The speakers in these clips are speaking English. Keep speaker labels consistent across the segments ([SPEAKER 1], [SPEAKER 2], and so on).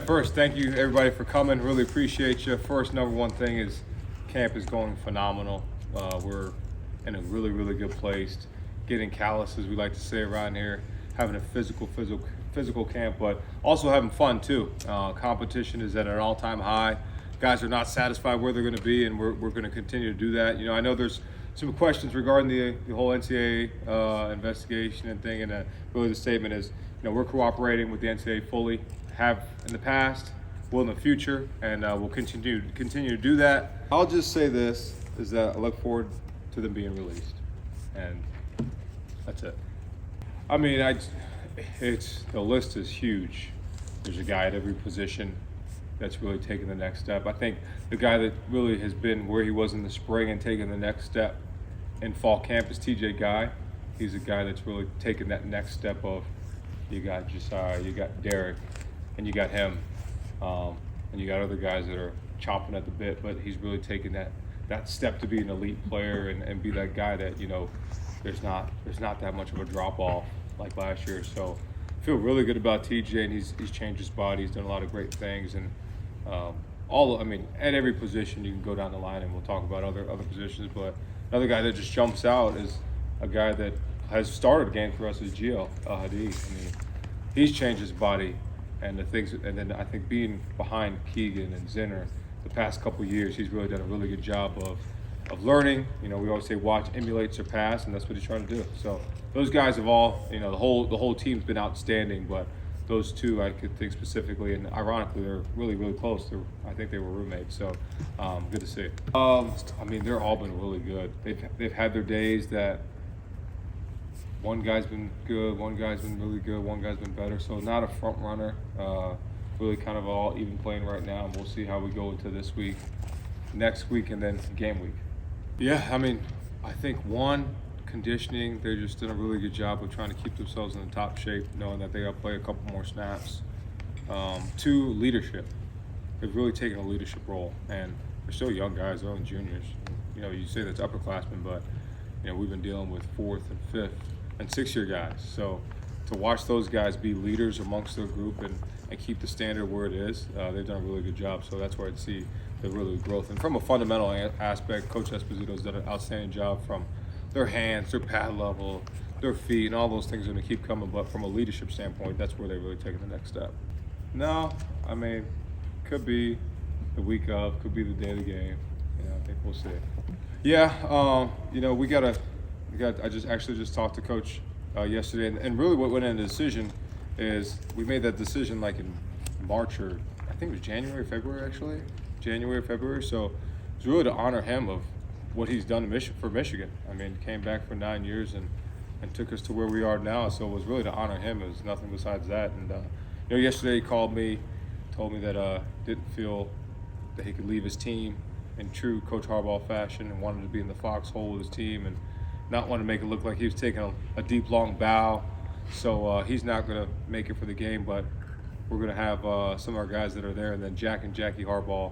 [SPEAKER 1] First, thank you everybody for coming. Really appreciate you. First, number one thing is camp is going phenomenal. We're in a really, really good place. Getting callous, as we like to say around here, having a physical camp, but also having fun too. Competition is at an all-time high. Guys are not satisfied where they're going to be, and we're going to continue to do that. You know, I know there's some questions regarding the whole NCAA investigation and thing, and really the statement is, you know, we're cooperating with the NCAA fully. Have in the past, will in the future, and we'll continue to do that. I'll just say this, is that I look forward to them being released, and that's it. I mean, the list is huge. There's a guy at every position that's really taken the next step. I think the guy that really has been where he was in the spring and taken the next step in fall camp is TJ Guy. He's a guy that's really taken that next step of, you got Josiah, you got Derek, and you got him, and you got other guys that are chomping at the bit, but he's really taken that step to be an elite player and be that guy that, you know, there's not that much of a drop off like last year. So I feel really good about TJ, and he's changed his body. He's done a lot of great things, and at every position you can go down the line, and we'll talk about other positions. But another guy that just jumps out is a guy that has started a game for us is Gio Hadi. I mean, he's changed his body. And then I think being behind Keegan and Zinner the past couple of years, he's really done a really good job of learning. You know, we always say watch, emulate, surpass, and that's what he's trying to do. So those guys have all, you know, the whole team's been outstanding, but those two I could think specifically, and ironically they're really, really close. I think they were roommates, so good to see. I mean, they're all been really good. They've had their days that one guy's been good, one guy's been really good, one guy's been better. So not a front runner. Really kind of all even playing right now, and we'll see how we go into this week, next week, and then game week. Yeah, I mean, I think one, conditioning, they're just doing a really good job of trying to keep themselves in the top shape, knowing that they got to play a couple more snaps. Two, leadership. They've really taken a leadership role, and they're still young guys, they're only juniors. You know, you say that's upperclassmen, but you know, we've been dealing with fourth and fifth and six-year guys. So to watch those guys be leaders amongst their group and keep the standard where it is, they've done a really good job. So that's where I'd see the really growth. And from a fundamental aspect, Coach Esposito's done an outstanding job from their hands, their pad level, their feet, and all those things are going to keep coming. But from a leadership standpoint, that's where they've really taken the next step. No, I mean, could be the week of, could be the day of the game. You know, I think we'll see. Yeah, you know, I just talked to Coach yesterday, and really what went into the decision is we made that decision like in March, or I think it was January, February actually, January, February. So it's really to honor him of what he's done for Michigan. I mean, came back for 9 years and took us to where we are now. So it was really to honor him. It was nothing besides that. And you know, yesterday he called me, told me that didn't feel that he could leave his team in true Coach Harbaugh fashion, and wanted to be in the foxhole with his team and not want to make it look like he was taking a deep, long bow. So he's not going to make it for the game, but we're going to have some of our guys that are there, and then Jack and Jackie Harbaugh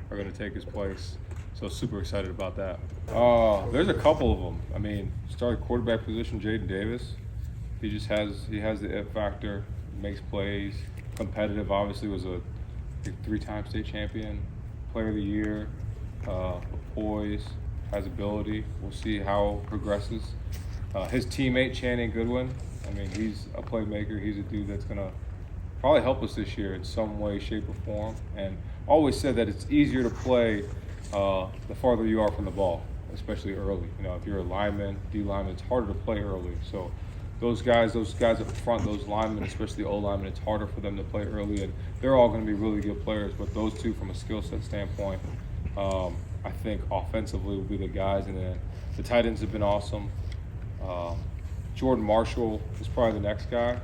[SPEAKER 1] are going to take his place. So super excited about that. There's a couple of them. I mean, starting quarterback position, Jaden Davis. He has the it factor, makes plays, competitive. Obviously was a 3-time state champion, player of the year, poise, has ability. We'll see how it progresses. His teammate, Channing Goodwin, I mean, he's a playmaker. He's a dude that's going to probably help us this year in some way, shape, or form. And always said that it's easier to play the farther you are from the ball, especially early. You know, if you're a lineman, D lineman, it's harder to play early. So those guys up front, those linemen, especially the O linemen, it's harder for them to play early. And they're all going to be really good players. But those two, from a skill set standpoint, I think offensively will be the guys. And then the tight ends have been awesome. Jordan Marshall is probably the next guy.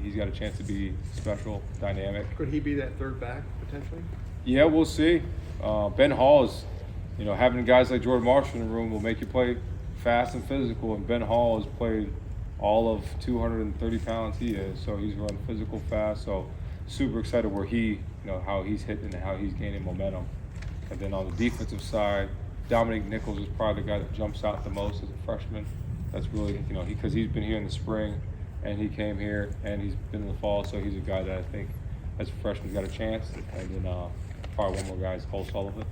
[SPEAKER 1] He's got a chance to be special, dynamic.
[SPEAKER 2] Could he be that third back potentially?
[SPEAKER 1] Yeah, we'll see. Ben Hall is, you know, having guys like Jordan Marshall in the room will make you play fast and physical. And Ben Hall has played all of 230 pounds he is, so he's run physical, fast. So super excited where he, you know, how he's hitting and how he's gaining momentum. And then on the defensive side, Dominic Nichols is probably the guy that jumps out the most as a freshman. That's really, you know, because he's been here in the spring, and he came here, and he's been in the fall, so he's a guy that I think as a freshman got a chance, and then probably one more guy is Cole Sullivan.